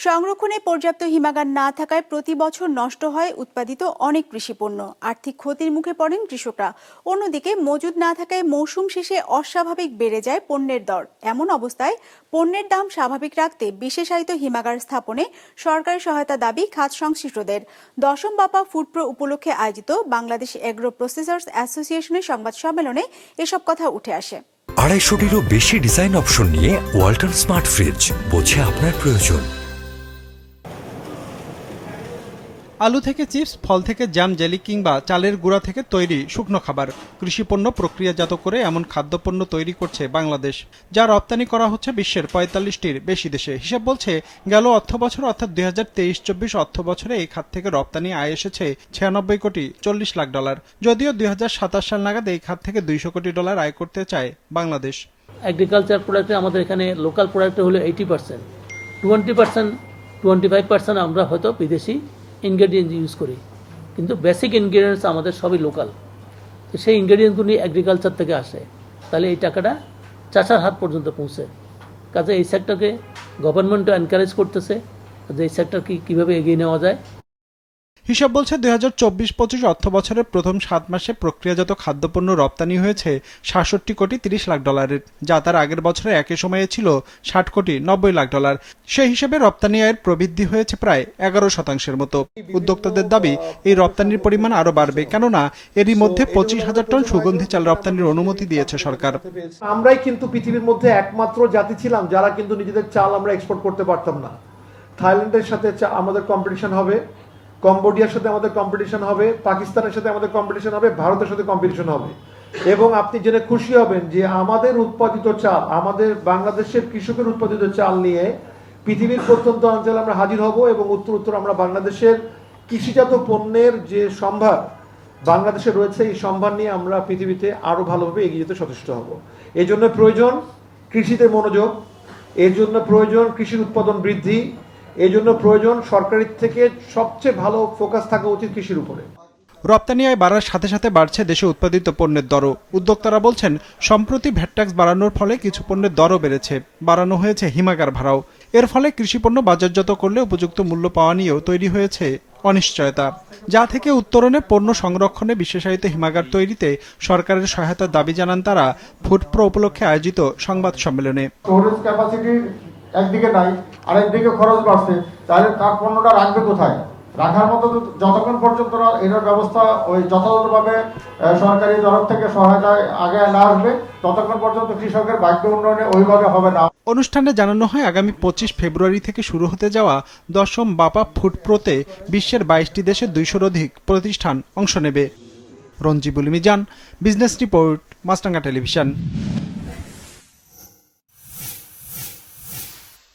সংরক্ষণে পর্যাপ্ত হিমাগার না থাকায় প্রতি বছর নষ্ট হয় উৎপাদিত অনেক কৃষিপণ্য। আর্থিক ক্ষতির মুখে পড়েন কৃষকরা। অন্যদিকে মজুদ না থাকায় মৌসুম শেষে অস্বাভাবিক বেড়ে যায় পণ্যের দর। এমন অবস্থায় পণ্যের দাম স্বাভাবিক রাখতে বিশেষায়িত হিমাগার স্থাপনে সরকারি সহায়তা দাবি খাত সংশ্লিষ্টদের। দশম বাপা ফুড প্রো উপলক্ষে আয়োজিত বাংলাদেশ এগ্রো প্রসেসর্স অ্যাসোসিয়েশনের সংবাদ সম্মেলনে এসব কথা উঠে আসে। 250-টিরও বেশি ডিজাইন অপশন নিয়ে ওয়ালটন স্মার্ট ফ্রিজ, বোঝে আপনার প্রয়োজন। আলু থেকে চিপস, ফল থেকে জ্যাম, জেলি কিংবা চালের গুঁড়া থেকে তৈরি শুকনো খাবার, কৃষিপণ্য প্রক্রিয়াজাত করে এমন খাদ্যপণ্য তৈরি করছে বাংলাদেশ, যা রপ্তানি করা হচ্ছে বিশ্বের 45টির বেশি দেশে। হিসাব বলছে গেল অর্থবছর অর্থাৎ 2023-24 অর্থবছরে এই খাত থেকে রপ্তানি আয় এসেছে 96 কোটি 40 লাখ ডলার। যদিও 2027 সাল নাগাদ এই খাত থেকে 200 কোটি ডলার আয় করতে চায় বাংলাদেশ। এগ্রিকালচার প্রোডাক্টে আমাদের এখানে লোকাল প্রোডাক্টে হলো 80%, 20%, 25% আমরা হয়তো বিদেশি ইনগ্রেডিয়েন্টস ইউজ করি, কিন্তু বেসিক ইনগ্রেডিয়েন্টস আমাদের সবই লোকাল। তো সেই ইনগ্রেডিয়েন্টসগুলি এগ্রিকালচার থেকে আসে, তাহলে এই টাকাটা চাষার হাত পর্যন্ত পৌঁছে। কাজে এই সেক্টরকে গভর্নমেন্টও এনকারেজ করতেছে যে এই সেক্টরকে কীভাবে এগিয়ে নেওয়া যায়। হিসাব বলছে 2024-25 অর্থ বছরের প্রথম 7 মাসে প্রক্রিয়াজাত খাদ্যপণ্য রপ্তানি হয়েছে 67 কোটি 30 লাখ ডলারের, যা তার আগের বছরে একই সময়ে ছিল 60 কোটি 90 লাখ ডলার। সেই হিসেবে রপ্তানি আয়ের প্রবৃদ্ধি হয়েছে প্রায় 11% মতো। উদ্যোক্তাদের দাবি এই রপ্তানির পরিমাণ আরও বাড়বে, কেননা এরই মধ্যে 25,000 টন সুগন্ধি চাল রপ্তানির অনুমতি দিয়েছে সরকার। আমরাই কিন্তু পৃথিবীর মধ্যে একমাত্র জাতি ছিলাম যারা কিন্তু নিজেদের চাল আমরা এক্সপোর্ট করতে পারতাম না। থাইল্যান্ডের সাথে আমাদের কম্পিটিশন হবে, কম্বোডিয়ার সাথে আমাদের কম্পিটিশন হবে, পাকিস্তানের সাথে আমাদের কম্পিটিশন হবে, ভারতের সাথে কম্পিটিশন হবে। এবং আপনি জেনে খুশি হবেন যে আমাদের উৎপাদিত চাল, আমাদের বাংলাদেশের কৃষকের উৎপাদিত চাল নিয়ে পৃথিবীর প্রত্যন্ত অঞ্চলে আমরা হাজির হব এবং উত্তর আমরা বাংলাদেশের কৃষিজাত পণ্যের যে সম্ভার বাংলাদেশে রয়েছে, এই সম্ভার নিয়ে আমরা পৃথিবীতে আরও ভালোভাবে এগিয়ে যেতে সচেষ্ট হব। এই জন্য প্রয়োজন কৃষিতে মনোযোগ, এর জন্য প্রয়োজন কৃষির উৎপাদন বৃদ্ধি, এই জন্য প্রয়োজন সরকারের থেকে সবচেয়ে ভালো ফোকাস থাকা উচিত কৃষির উপরে। রপ্তানি আয় বাড়ার সাথে সাথে বাড়ছে দেশে উৎপাদিত পণ্যের দরও। উদ্যোক্তারা বলছেন, সম্প্রতি ভ্যাট ট্যাক্স বাড়ানোর ফলে কিছু পণ্যের দরও বেড়েছে, বাড়ানো হয়েছে হিমাগার ভাড়াও। এর ফলে কৃষিপণ্য বাজারজাত করলে উপযুক্ত মূল্য পাওয়া নিয়েও তৈরি হয়েছে অনিশ্চয়তা, যা থেকে উত্তরণে পণ্য সংরক্ষণে বিশেষায়িত হিমাগার তৈরিতে সরকারের সহায়তার দাবি জানান তারা ফুড প্রো উপলক্ষে আয়োজিত সংবাদ সম্মেলনে। স্টোরেজ ক্যাপাসিটি একদিকে নাই, আরেকদিকে খরচ বাড়ছে, তাহলে তার পণ্যটা রাখবে কোথায়? রাখার মতো যতক্ষণ পর্যন্ত এটার ব্যবস্থা ওই যথাযথভাবে সরকারি তরফ থেকে সহায়তায় আগে না আসবে, ততক্ষণ পর্যন্ত কৃষকের ভাগ্য উন্নয়নে ওইভাবে হবে না। অনুষ্ঠানে জানানো হয়, আগামী 25 ফেব্রুয়ারি থেকে শুরু হতে যাওয়া দশম বাপা ফুড প্রোতে বিশ্বের 22টি দেশে 200-র অধিক প্রতিষ্ঠান অংশ নেবে। রঞ্জিবুল মিজান, বিজনেস রিপোর্ট, মাছরাঙা টেলিভিশন।